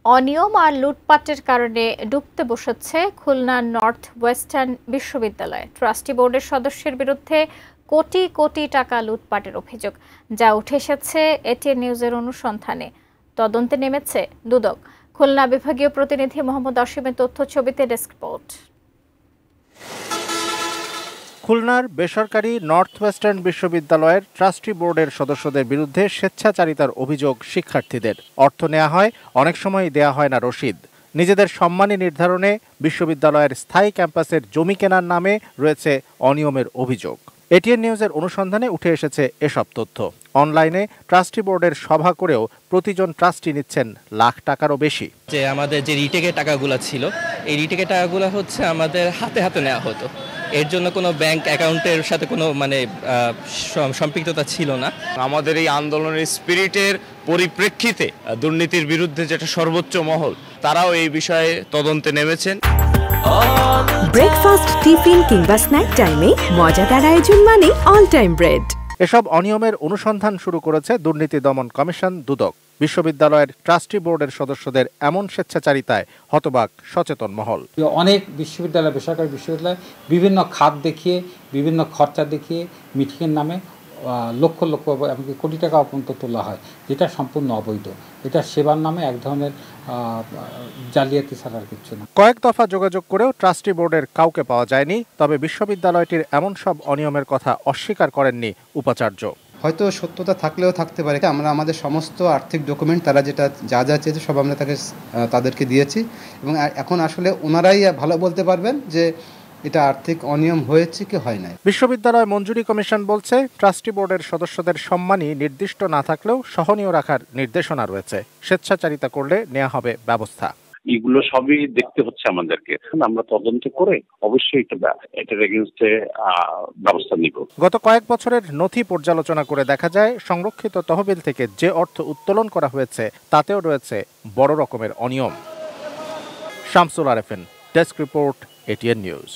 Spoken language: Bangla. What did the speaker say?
অনিয়ম আর লুটপাটের কারণে ডুবতে বসেছে খুলনা নর্থ ওয়েস্টার্ন বিশ্ববিদ্যালয়। ট্রাস্টি বোর্ডের সদস্যের বিরুদ্ধে কোটি কোটি টাকা লুটপাটের অভিযোগ, যা উঠে এসেছে এটিএন নিউজের অনুসন্ধানে। তদন্তে নেমেছে দুদক। খুলনা বিভাগীয় প্রতিনিধি মোহাম্মদ অসীমের তথ্য ছবিতে ডেস্ক রিপোর্ট। খুলনার বেসরকারি নর্থ ওয়েস্টার্ন বিশ্ববিদ্যালয়ের ট্রাস্টি বোর্ডের সদস্যদের বিরুদ্ধে স্বেচ্ছাচারিতার অভিযোগ শিক্ষার্থীদের। অর্থ নেওয়া হয়, অনেক সময় দেয়া হয় না রসিদ। নিজেদের সম্মানী নির্ধারণে বিশ্ববিদ্যালয়ের স্থায়ী ক্যাম্পাসের জমি কেনার নামে রয়েছে অনিয়মের অভিযোগ। এটিএন নিউজের অনুসন্ধানে উঠে এসেছে এসব তথ্য। অনলাইনে ট্রাস্টি বোর্ডের সভা করেও প্রতিজন ট্রাস্টি নিচ্ছেন লাখ টাকারও বেশি। যে আমাদের যে রিটেকের টাকাগুলো ছিল, এই রিটেকের টাকাগুলো হচ্ছে আমাদের হাতে হাতে নেওয়া হতো। এর জন্য কোনো ব্যাংক অ্যাকাউন্টের সাথে কোনো সম্পৃক্ততা ছিল না। আমাদের এই আন্দোলনের স্পিরিটের পরিপ্রেক্ষিতে দুর্নীতির বিরুদ্ধে যেটা সর্বোচ্চ মহল, তারাও এই বিষয়ে তদন্তে নেমেছেন। ব্রেকফাস্ট, টিফিন কিংবা স্ন্যাক টাইমে মজাদার আয়োজন মানে অল টাইম ব্রেড। এসব অনিয়মের অনুসন্ধান শুরু করেছে দুর্নীতি দমন কমিশন দুদক। বিশ্ববিদ্যালয়ের ট্রাস্টি বোর্ডের সদস্যদের এমন স্বেচ্ছাচারিতায় হতবাক সচেতন মহল। অনেক বিশ্ববিদ্যালয়, বেসরকারি বিশ্ববিদ্যালয় বিভিন্ন খাত দেখিয়ে, বিভিন্ন খরচা দেখিয়ে মিটিংয়ের নামে লক্ষ লক্ষ এমনকি কোটি টাকা পর্যন্ত তোলা হয়, যেটা সম্পূর্ণ অবৈধ। এটা সেবার নামে এক ধরনের জালিয়াতি ছাড়া আর কিছু না। কয়েক দফা যোগাযোগ করেও ট্রাস্টি বোর্ডের কাউকে পাওয়া যায়নি। তবে বিশ্ববিদ্যালয়টির এমন সব অনিয়মের কথা অস্বীকার করেননি উপাচার্য। হয়তো সত্যতা থাকলেও থাকতে পারে। আমরা আমাদের সমস্ত আর্থিক ডকুমেন্ট তারা যেটা যা চেয়েছে সব আমরা তাদেরকে দিয়েছি, এবং এখন আসলে ওনারাই ভালো বলতে পারবেন যে এটা আর্থিক অনিয়ম হয়েছে কি হয় নাই। বিশ্ববিদ্যালয় মঞ্জুরি কমিশন বলছে, ট্রাস্টি বোর্ডের সদস্যদের সম্মানী নির্দিষ্ট না থাকলেও সহনীয় রাখার নির্দেশনা রয়েছে। স্বেচ্ছাচারিতা করলে নেওয়া হবে ব্যবস্থা। এগুলো সবই দেখতে হচ্ছে আমাদেরকে। আমরা তদন্ত করে অবশ্যই এটার এগেইনস্টে ব্যবস্থা নিব। গত কয়েক বছরের নথি পর্যালোচনা করে দেখা যায়, সংরক্ষিত তহবিল থেকে যে অর্থ উত্তোলন করা হয়েছে তাতেও রয়েছে বড় রকমের অনিয়ম। Shamsul Arefin, desk report, ATN news.